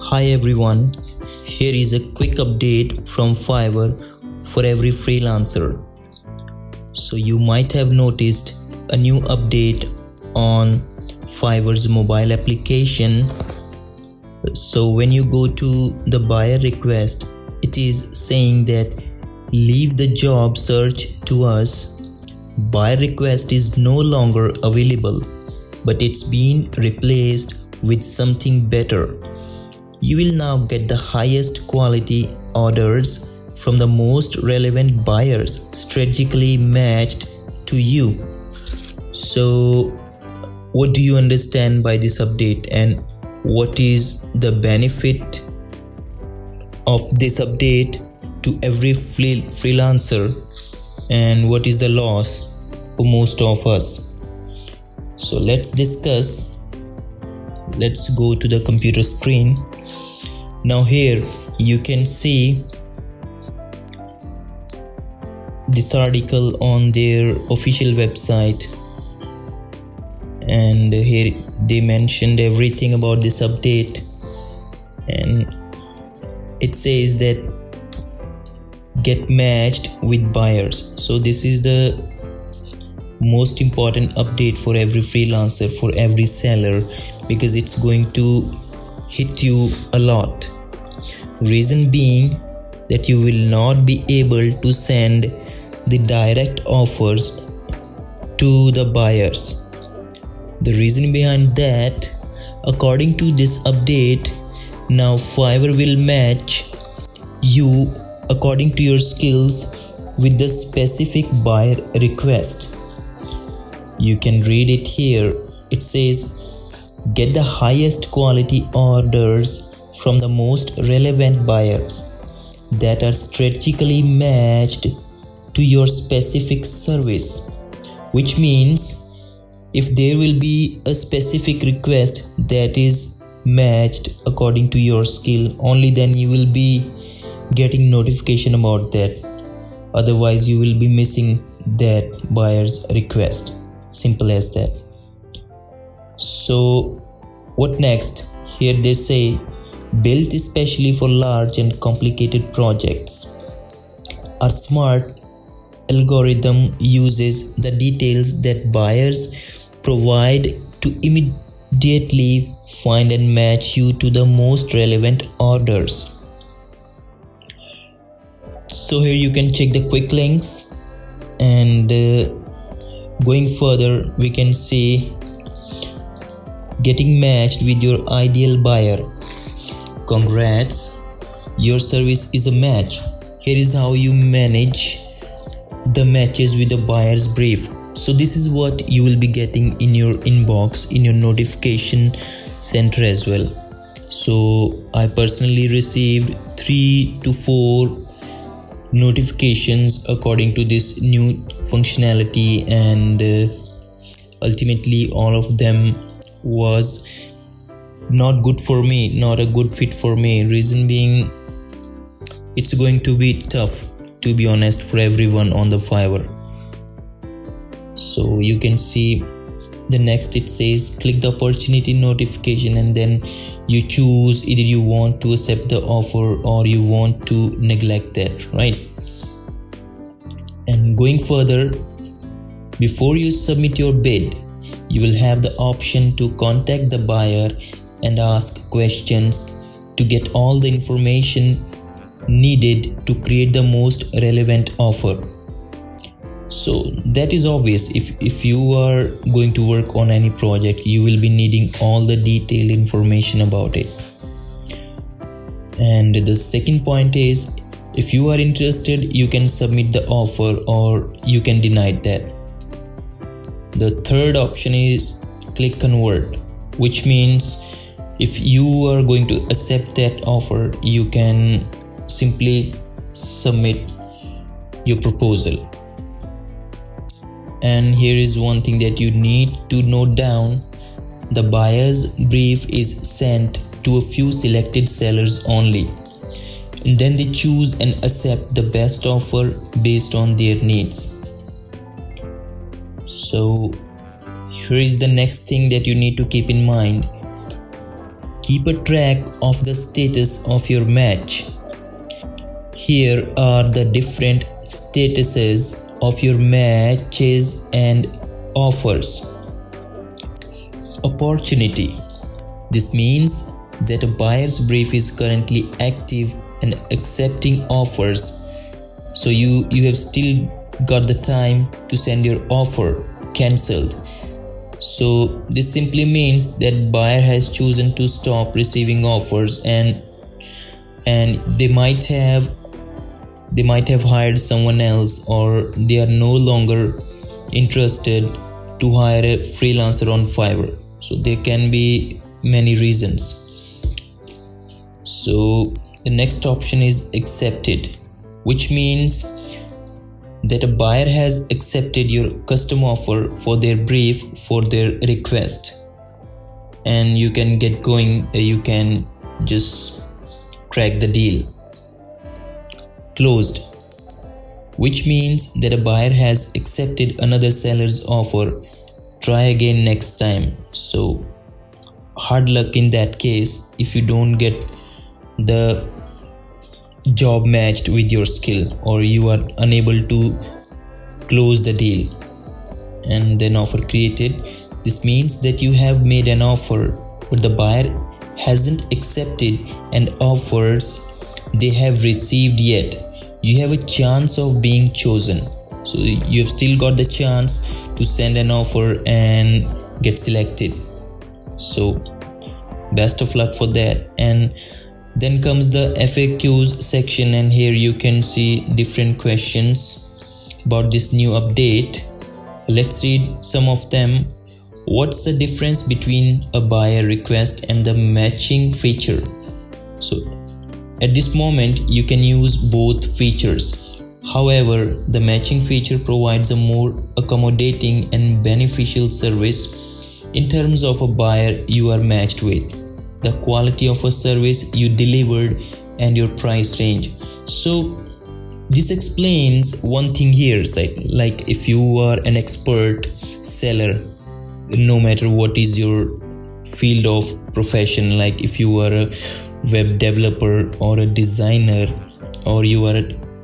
Hi everyone, here is a quick update from Fiverr for every freelancer. So you might have noticed a new update on Fiverr's mobile application. So when you go to the buyer request, it is saying that leave the job search to us. Buyer request is no longer available, but it's been replaced with something better. You will now get the highest quality orders from the most relevant buyers strategically matched to you. So, what do you understand by this update, and what is the benefit of this update to every freelancer, and what is the loss for most of us? So let's discuss. Let's go to the computer screen. Now here you can see this article on their official website, and here they mentioned everything about this update, and it says that get matched with buyers. So this is the most important update for every freelancer, for every seller, because it's going to hit you a lot. Reason being that you will not be able to send the direct offers to the buyers. The reason behind that, according to this update, now Fiverr will match you according to your skills with the specific buyer request. You can read it here. It says, get the highest quality orders from the most relevant buyers that are strategically matched to your specific service. Which means if there will be a specific request that is matched according to your skill, only then you will be getting notification about that. Otherwise you will be missing that buyer's request. Simple as that. So what next? Here they say, built especially for large and complicated projects. A smart algorithm uses the details that buyers provide to immediately find and match you to the most relevant orders. So here you can check the quick links, and going further we can see getting matched with your ideal buyer. Congrats, your service is a match. Here is how you manage the matches with the buyer's brief. So this is what you will be getting in your inbox, in your notification center as well. So I personally received 3 to 4 notifications according to this new functionality, and ultimately all of them was not good for me, not a good fit for me. Reason being, it's going to be tough, to be honest, for everyone on the Fiverr. So you can see the next, it says click the opportunity notification, and then you choose either you want to accept the offer or you want to neglect that, right? And going further, before you submit your bid, you will have the option to contact the buyer and ask questions to get all the information needed to create the most relevant offer. So that is obvious. If you are going to work on any project, you will be needing all the detailed information about it. And the second point is, if you are interested, you can submit the offer or you can deny that. The third option is click convert, which means if you are going to accept that offer, you can simply submit your proposal. And here is one thing that you need to note down. The buyer's brief is sent to a few selected sellers only, and then they choose and accept the best offer based on their needs. So here is the next thing that you need to keep in mind. Keep a track of the status of your match. Here are the different statuses of your matches and offers. Opportunity. This means that a buyer's brief is currently active and accepting offers. So you have still got the time to send your offer cancelled. So this simply means that buyer has chosen to stop receiving offers, and they might have hired someone else, or they are no longer interested to hire a freelancer on Fiverr. So there can be many reasons. So the next option is accepted, which means that a buyer has accepted your custom offer for their brief, for their request, and you can get going. You can just crack the deal. Closed, which means that a buyer has accepted another seller's offer. Try again next time. So hard luck in that case if you don't get the job matched with your skill, or you are unable to close the deal. And then offer created. This means that you have made an offer, but the buyer hasn't accepted and offers they have received yet. You have a chance of being chosen. So you have still got the chance to send an offer and get selected. So best of luck for that. And then comes the FAQs section, and here you can see different questions about this new update. Let's read some of them. What's the difference between a buyer request and the matching feature? So at this moment you can use both features. However, the matching feature provides a more accommodating and beneficial service in terms of a buyer you are matched with, the quality of a service you delivered, and your price range. So this explains one thing here. Like if you are an expert seller, no matter what is your field of profession, like if you are a web developer or a designer, or you are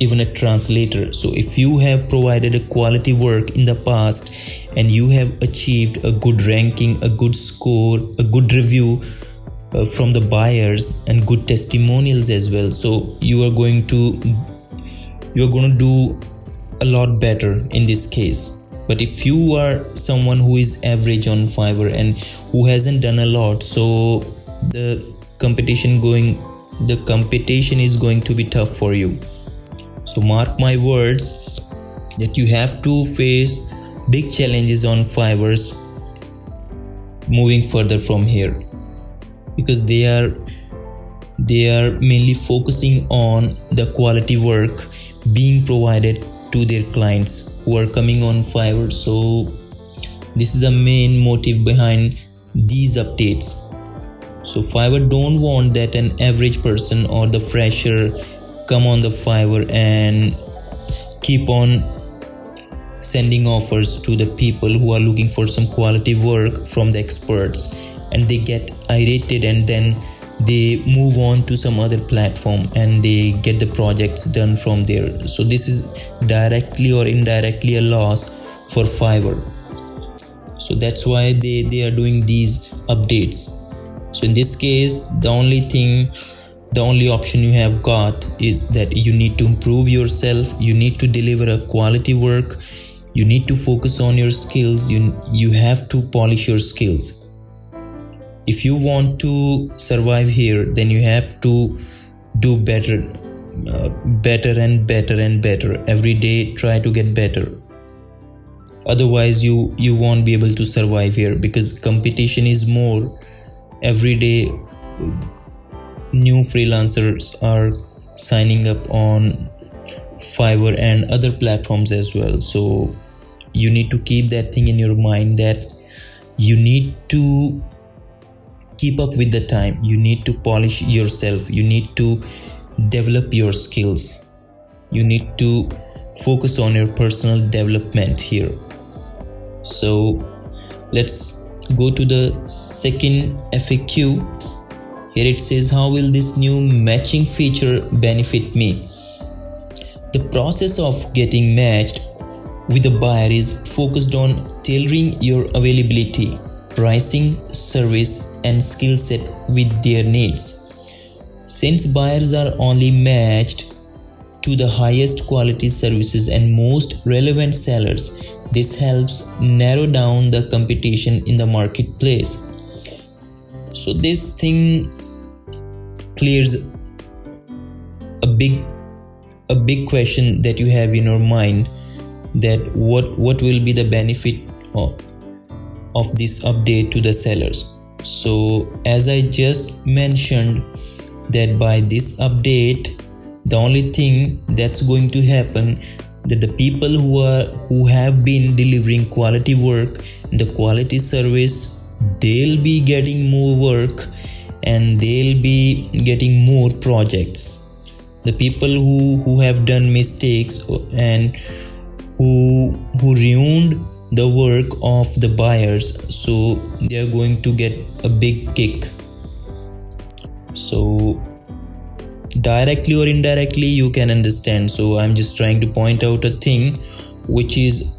even a translator. So if you have provided a quality work in the past and you have achieved a good ranking, a good score, a good review from the buyers, and good testimonials as well, so you are going to do a lot better in this case. But if you are someone who is average on Fiverr and who hasn't done a lot, so the competition is going to be tough for you. So mark my words that you have to face big challenges on Fiverr moving further from here, because they are mainly focusing on the quality work being provided to their clients who are coming on Fiverr. So this is the main motive behind these updates. So Fiverr don't want that an average person or the fresher come on the Fiverr and keep on sending offers to the people who are looking for some quality work from the experts, and they get irritated and then they move on to some other platform and they get the projects done from there. So this is directly or indirectly a loss for Fiverr. So that's why they are doing these updates. So in this case, the only option you have got is that you need to improve yourself, you need to deliver a quality work, you need to focus on your skills, you have to polish your skills. If you want to survive here, then you have to do better and better every day. Try to get better. Otherwise you won't be able to survive here, because competition is more. Every day new freelancers are signing up on Fiverr and other platforms as well. So you need to keep that thing in your mind, that you need to keep up with the time, you need to polish yourself, you need to develop your skills, you need to focus on your personal development here. So let's go to the second FAQ. Here it says, how will this new matching feature benefit me? The process of getting matched with a buyer is focused on tailoring your availability, pricing, service, and skill set with their needs. Since buyers are only matched to the highest quality services and most relevant sellers, this helps narrow down the competition in the marketplace. So this thing clears a big question that you have in your mind, that what will be the benefit of this update to the sellers. So as I just mentioned, that by this update, the only thing that's going to happen, that the people who have been delivering quality work, the quality service, they'll be getting more work and they'll be getting more projects. The people who have done mistakes and who ruined the work of the buyers, so they are going to get a big kick. So directly or indirectly you can understand. So I'm just trying to point out a thing which is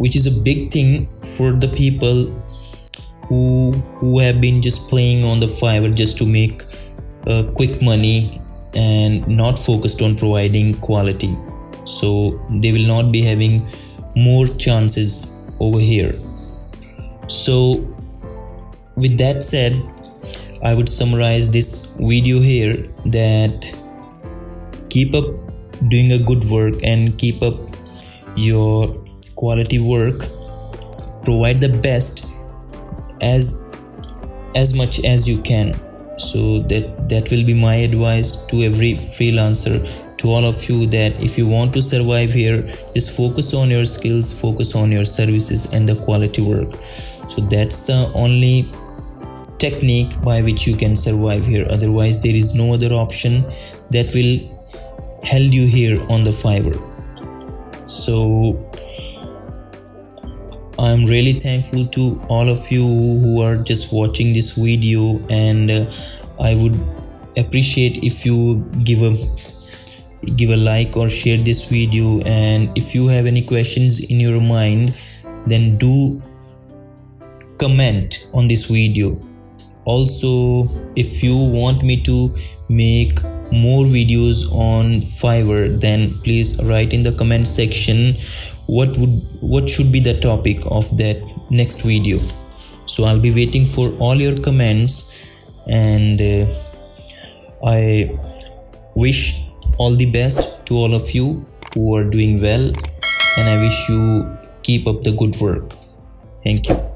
a big thing for the people who have been just playing on the Fiverr just to make quick money and not focused on providing quality. So they will not be having more chances over here. So with that said, I would summarize this video here, that keep up doing a good work and keep up your quality work. Provide the best as much as you can. So that will be my advice to every freelancer, to all of you, that if you want to survive here, just focus on your skills, focus on your services and the quality work. So that's the only technique by which you can survive here. Otherwise there is no other option that will hold you here on the Fiverr. So I'm really thankful to all of you who are just watching this video, and I would appreciate if you give a like or share this video. And if you have any questions in your mind, then do comment on this video. Also, if you want me to make more videos on Fiverr, then please write in the comment section what should be the topic of that next video. So I'll be waiting for all your comments, and I wish all the best to all of you who are doing well, and I wish you keep up the good work. Thank you.